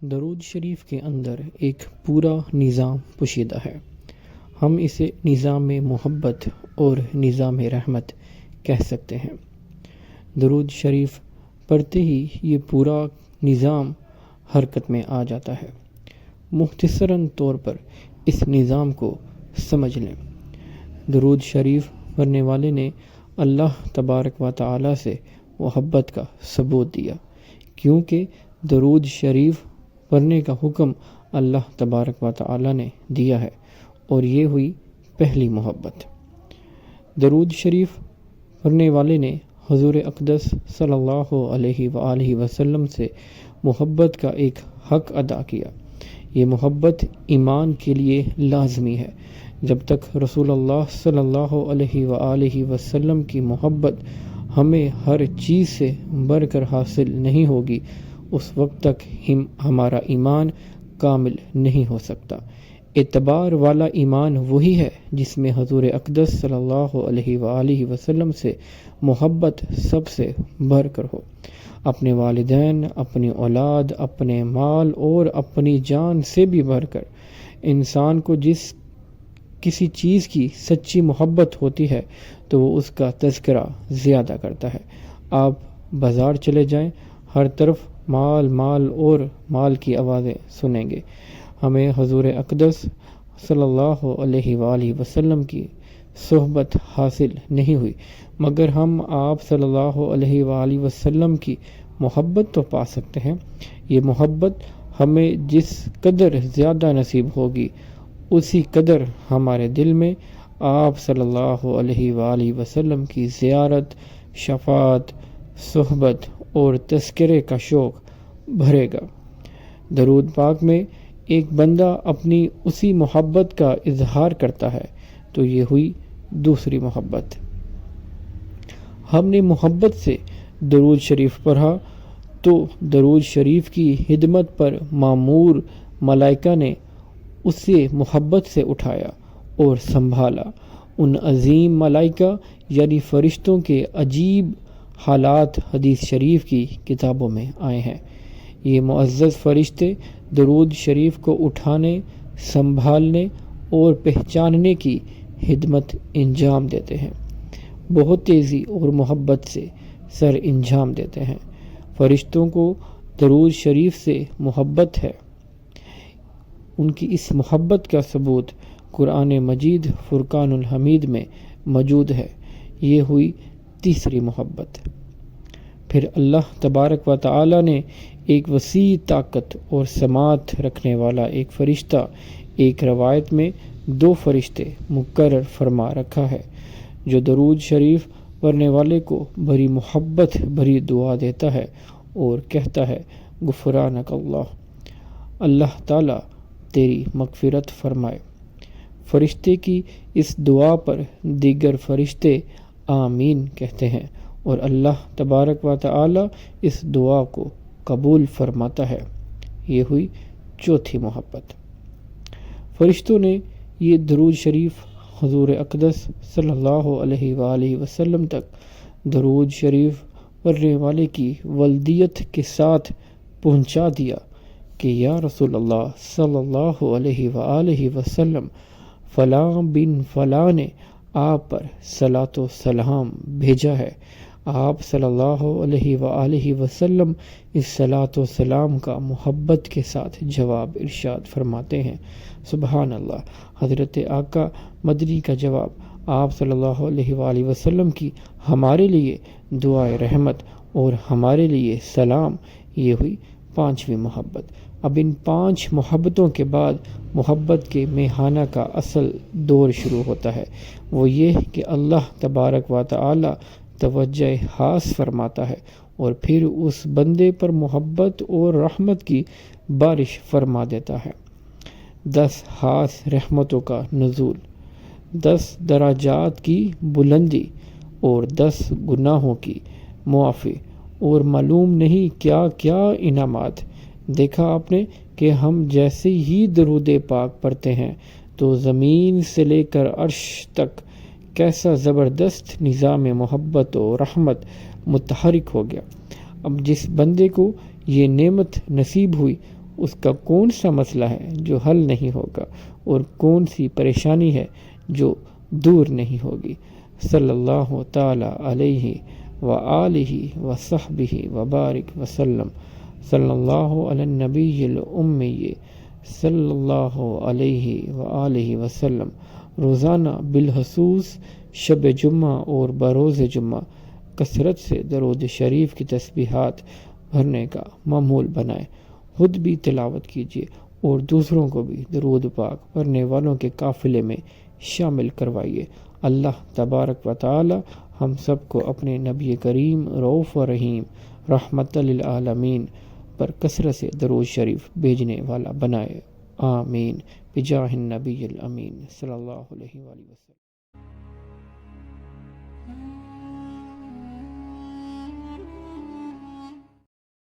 درود شریف کے اندر ایک پورا نظام پوشیدہ ہے۔ ہم اسے نظام محبت اور نظام رحمت کہہ سکتے ہیں۔ درود شریف پڑھتے ہی یہ پورا نظام حرکت میں آ جاتا ہے۔ مختصراً طور پر اس نظام کو سمجھ لیں۔ درود شریف پڑھنے والے نے اللہ تبارک و تعالی سے محبت کا ثبوت دیا، کیونکہ درود شریف پڑھنے کا حکم اللہ تبارک و تعالی نے دیا ہے، اور یہ ہوئی پہلی محبت۔ درود شریف پڑھنے والے نے حضور اقدس صلی اللہ علیہ وآلہ وسلم سے محبت کا ایک حق ادا کیا۔ یہ محبت ایمان کے لیے لازمی ہے۔ جب تک رسول اللہ صلی اللہ علیہ وآلہ وسلم کی محبت ہمیں ہر چیز سے بڑھ کر حاصل نہیں ہوگی، اس وقت تک ہمارا ایمان کامل نہیں ہو سکتا۔ اعتبار والا ایمان وہی ہے جس میں حضور اقدس صلی اللہ علیہ وآلہ وسلم سے محبت سب سے بڑھ کر ہو۔ اپنے والدین، اپنی اولاد، اپنے مال اور اپنی جان سے بھی بڑھ کر انسان کو جس کسی چیز کی سچی محبت ہوتی ہے تو وہ اس کا تذکرہ زیادہ کرتا ہے۔ آپ بازار چلے جائیں، ہر طرف مال مال اور مال کی آوازیں سنیں گے۔ ہمیں حضور اقدس صلی اللہ علیہ وآلہ وسلم کی صحبت حاصل نہیں ہوئی، مگر ہم آپ صلی اللہ علیہ وآلہ وسلم کی محبت تو پا سکتے ہیں۔ یہ محبت ہمیں جس قدر زیادہ نصیب ہوگی، اسی قدر ہمارے دل میں آپ صلی اللہ علیہ وآلہ وسلم کی زیارت، شفاعت، صحبت اور تذکرے کا شوق بھرے گا۔ درود پاک میں ایک بندہ اپنی اسی محبت کا اظہار کرتا ہے تو یہ ہوئی دوسری محبت۔ ہم نے محبت سے درود شریف پڑھا تو درود شریف کی خدمت پر مامور ملائکہ نے اسے محبت سے اٹھایا اور سنبھالا۔ ان عظیم ملائکہ یعنی فرشتوں کے عجیب حالات حدیث شریف کی کتابوں میں آئے ہیں۔ یہ معزز فرشتے درود شریف کو اٹھانے، سنبھالنے اور پہچاننے کی خدمت انجام دیتے ہیں۔ بہت تیزی اور محبت سے سر انجام دیتے ہیں۔ فرشتوں کو درود شریف سے محبت ہے۔ ان کی اس محبت کا ثبوت قرآن مجید فرقان الحمید میں موجود ہے۔ یہ ہوئی تیسری محبت۔ پھر اللہ تبارک و تعالی نے ایک وسیع طاقت اور سماعت رکھنے والا ایک فرشتہ، ایک روایت میں 2 فرشتے مقرر فرما رکھا ہے، جو درود شریف پڑھنے والے کو بڑی محبت بھری دعا دیتا ہے اور کہتا ہے، غفرانک اللہ تعالی تیری مغفرت فرمائے۔ فرشتے کی اس دعا پر دیگر فرشتے آمین کہتے ہیں اور اللہ تبارک و تعالی اس دعا کو قبول فرماتا ہے۔ یہ ہوئی چوتھی محبت۔ فرشتوں نے یہ درود شریف حضور اقدس صلی اللہ علیہ وآلہ وسلم تک درود شریف پڑھنے والے کی والدیت کے ساتھ پہنچا دیا کہ یا رسول اللہ صلی اللہ علیہ وآلہ وسلم، فلاں بن فلاں نے آپ پر صلاۃ و سلام بھیجا ہے۔ آپ صلی اللہ علیہ وآلہ وسلم اس صلاۃ و سلام کا محبت کے ساتھ جواب ارشاد فرماتے ہیں۔ سبحان اللہ۔ حضرت آقا مدنی کا جواب آپ صلی اللہ علیہ وآلہ وسلم کی ہمارے لیے دعائے رحمت اور ہمارے لیے سلام۔ یہ ہوئی 5ویں محبت۔ اب ان 5 محبتوں کے بعد محبت کے میخانہ کا اصل دور شروع ہوتا ہے۔ وہ یہ کہ اللہ تبارک و تعالی توجہ خاص فرماتا ہے اور پھر اس بندے پر محبت اور رحمت کی بارش فرما دیتا ہے۔ 10 خاص رحمتوں کا نزول، 10 درجات کی بلندی اور 10 گناہوں کی معافی اور معلوم نہیں کیا کیا انعامات۔ دیکھا آپ نے کہ ہم جیسے ہی درود پاک پڑھتے ہیں تو زمین سے لے کر عرش تک کیسا زبردست نظام محبت و رحمت متحرک ہو گیا۔ اب جس بندے کو یہ نعمت نصیب ہوئی اس کا کون سا مسئلہ ہے جو حل نہیں ہوگا اور کون سی پریشانی ہے جو دور نہیں ہوگی۔ صلی اللہ تعالی علیہ وآلہ وصحبہ وبارک وسلم۔ صلی اللہ علی النبی الامی صلی اللہ علیہ وآلہ وسلم۔ روزانہ بالخصوص شب جمعہ اور بروز جمعہ کثرت سے درود شریف کی تسبیحات بھرنے کا معمول بنائیں۔ خود بھی تلاوت کیجیے اور دوسروں کو بھی درود پاک پڑھنے والوں کے قافلے میں شامل کروائیے۔ اللہ تبارک و تعالی ہم سب کو اپنے نبی کریم رؤوف و رحیم رحمت للعالمین پر کثرت سے درود شریف بھیجنے والا بنائے۔ آمین بجاہ النبی الامین صلی اللہ علیہ وآلہ وسلم۔